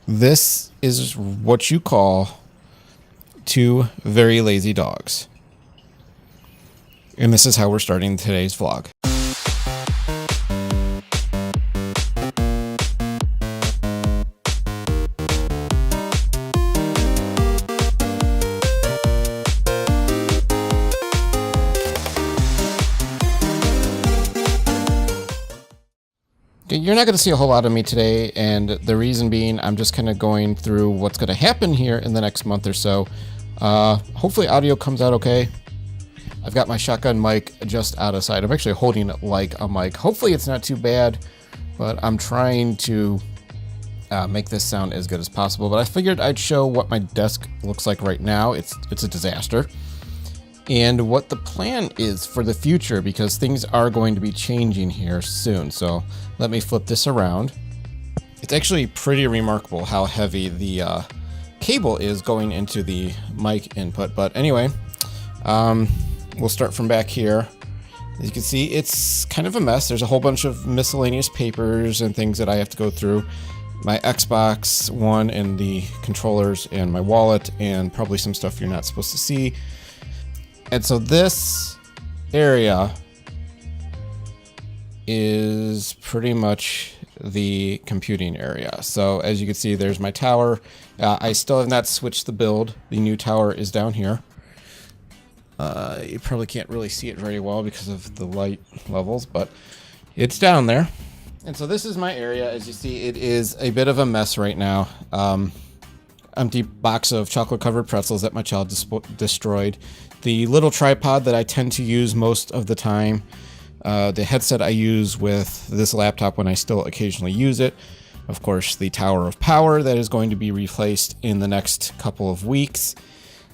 This is what you call two very lazy dogs. And this is how we're starting today's vlog. You're not going to see a whole lot of me today, and the reason being I'm just kind of going through what's going to happen here in the next month or so. Hopefully audio comes out okay. I've got my shotgun mic just out of sight. I'm actually holding it like a mic. Hopefully it's not too bad, but I'm trying to make this sound as good as possible. But I figured I'd show what my desk looks like right now. It's a disaster. And what the plan is for the future, because things are going to be changing here soon. So let me flip this around. It's actually pretty remarkable how heavy the cable is going into the mic input. But anyway, we'll start from back here. As you can see, it's kind of a mess. There's a whole bunch of miscellaneous papers and things that I have to go through. My Xbox One and the controllers and my wallet and probably some stuff you're not supposed to see. And so this area is pretty much the computing area. So as you can see, there's my tower. I still have not switched the build. The new tower is down here. You probably can't really see it very well because of the light levels, but it's down there. And so this is my area. As you see, it is a bit of a mess right now. Empty box of chocolate covered pretzels that my child destroyed. The little tripod that I tend to use most of the time. The headset I use with this laptop when I still occasionally use it. Of course, the tower of power that is going to be replaced in the next couple of weeks.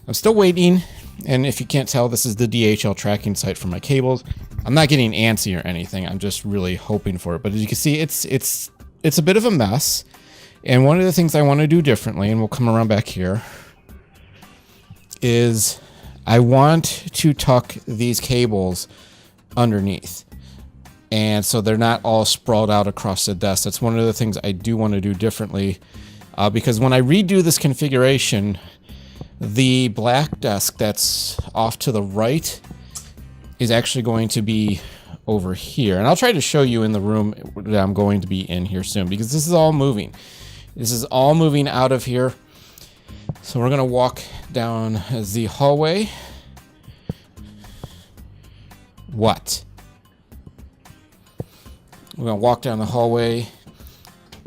I'm still waiting, and if you can't tell, this is the DHL tracking site for my cables. I'm not getting antsy or anything. I'm just really hoping for it. But as you can see, it's a bit of a mess. And one of the things I want to do differently, and we'll come around back here, is I want to tuck these cables underneath. And so they're not all sprawled out across the desk. That's one of the things I do want to do differently. Because when I redo this configuration, the black desk that's off to the right is actually going to be over here. And I'll try to show you in the room that I'm going to be in here soon, because this is all moving. This is all moving out of here. So we're going to walk down the hallway. What? We're going to walk down the hallway.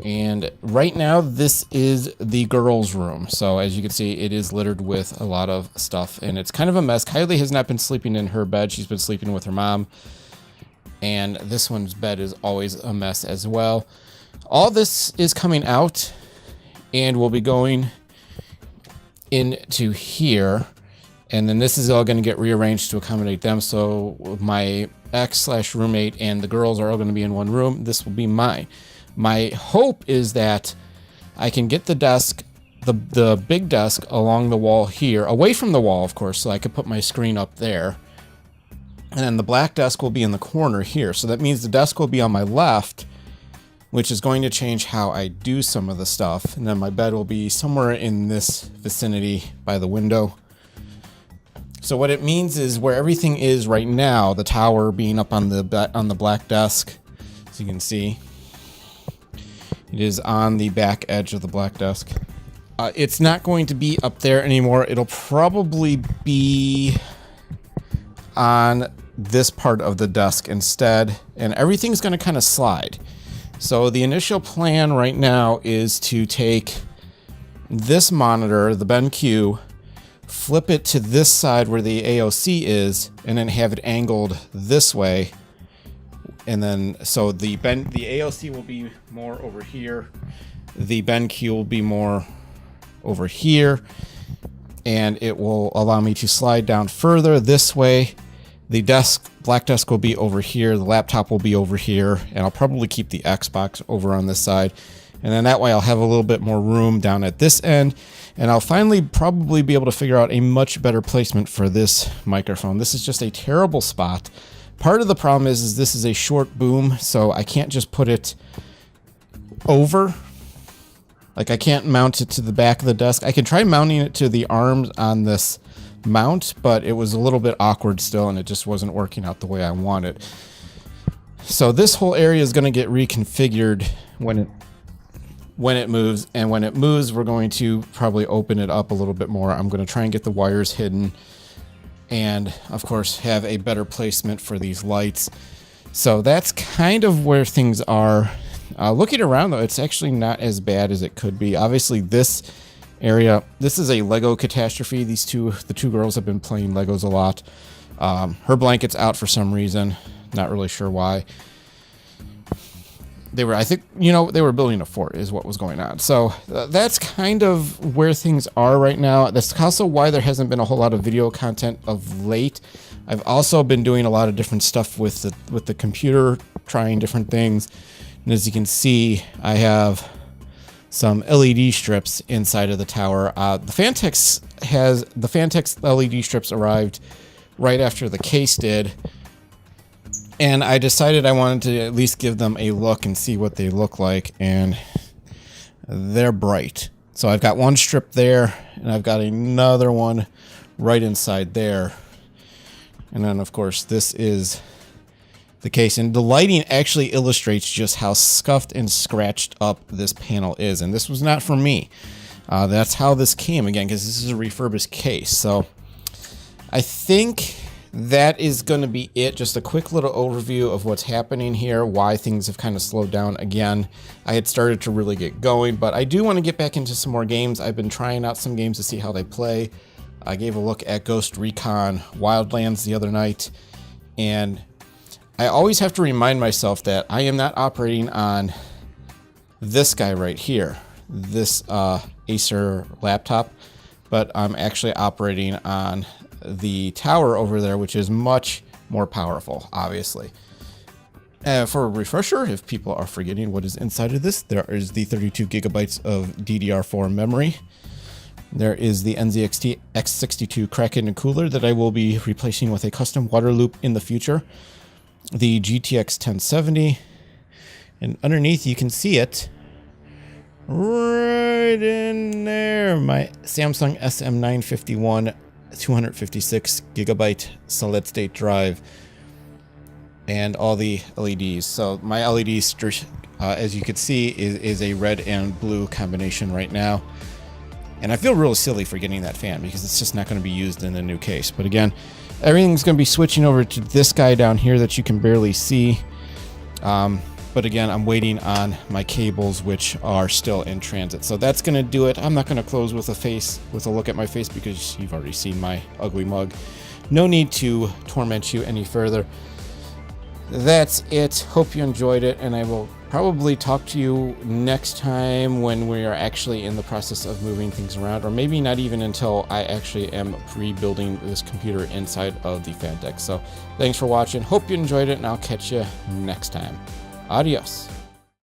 And right now, this is the girls' room. So as you can see, it is littered with a lot of stuff. And it's kind of a mess. Kylie has not been sleeping in her bed. She's been sleeping with her mom. And this one's bed is always a mess as well. All this is coming out. And we'll be going into here. And then this is all going to get rearranged to accommodate them. So my ex/roommate and the girls are all going to be in one room. This will be mine. My hope is that I can get the desk, the big desk along the wall here, away from the wall, of course, so I could put my screen up there. And then the black desk will be in the corner here. So that means the desk will be on my left, which is going to change how I do some of the stuff. And then my bed will be somewhere in this vicinity by the window. So what it means is where everything is right now, the tower being up on the black desk, as you can see, it is on the back edge of the black desk. It's not going to be up there anymore. It'll probably be on this part of the desk instead, and everything's going to kind of slide. So the initial plan right now is to take this monitor, the BenQ, flip it to this side where the AOC is, and then have it angled this way. And then, so the AOC will be more over here. The BenQ will be more over here. And it will allow me to slide down further this way. The desk, black desk will be over here. The laptop will be over here. And I'll probably keep the Xbox over on this side. And then that way I'll have a little bit more room down at this end. And I'll finally probably be able to figure out a much better placement for this microphone. This is just a terrible spot. Part of the problem is this is a short boom, so I can't just put it over Like I can't mount it to the back of the desk. I can try mounting it to the arms on this mount, but it was a little bit awkward still, and it just wasn't working out the way I wanted. So this whole area is going to get reconfigured when it moves, and when it moves, we're going to probably open it up a little bit more. I'm going to try and get the wires hidden, and of course have a better placement for these lights. So that's kind of where things are. Looking around though, it's actually not as bad as it could be. Obviously this area, this is a Lego catastrophe. The two girls have been playing Legos a lot. Her blanket's out for some reason. Not really sure why. I think, they were building a fort is what was going on. So that's kind of where things are right now. That's also why there hasn't been a whole lot of video content of late. I've also been doing a lot of different stuff with the computer, trying different things. And as you can see, I have some LED strips inside of the tower. The Phanteks LED strips arrived right after the case did. And I decided I wanted to at least give them a look and see what they look like. And they're bright. So I've got one strip there, and I've got another one right inside there. And then, of course, this is the case, and the lighting actually illustrates just how scuffed and scratched up this panel is, and this was not from me. That's how this came, again, because this is a refurbished case. So I think that is going to be it. Just a quick little overview of what's happening here, why things have kind of slowed down again. I had started to really get going, but I do want to get back into some more games. I've been trying out some games to see how they play. I gave a look at Ghost Recon Wildlands the other night, and I always have to remind myself that I am not operating on this guy right here, this Acer laptop, but I'm actually operating on the tower over there, which is much more powerful, obviously. For a refresher, if people are forgetting what is inside of this, there is the 32 gigabytes of DDR4 memory. There is the NZXT X62 Kraken cooler that I will be replacing with a custom water loop in the future. The GTX 1070, and underneath you can see it right in there, my Samsung SM951 256 gigabyte solid state drive, and all the LEDs. So my LEDs, as you can see, is a red and blue combination right now. And I feel really silly for getting that fan because it's just not going to be used in the new case. But again, everything's going to be switching over to this guy down here that you can barely see. But again, I'm waiting on my cables, which are still in transit. So that's going to do it. I'm not going to close with a look at my face because you've already seen my ugly mug. No need to torment you any further. That's it. Hope you enjoyed it, and I will probably talk to you next time when we are actually in the process of moving things around, or maybe not even until I actually am rebuilding this computer inside of the Phanteks. So thanks for watching. Hope you enjoyed it, and I'll catch you next time. Adios.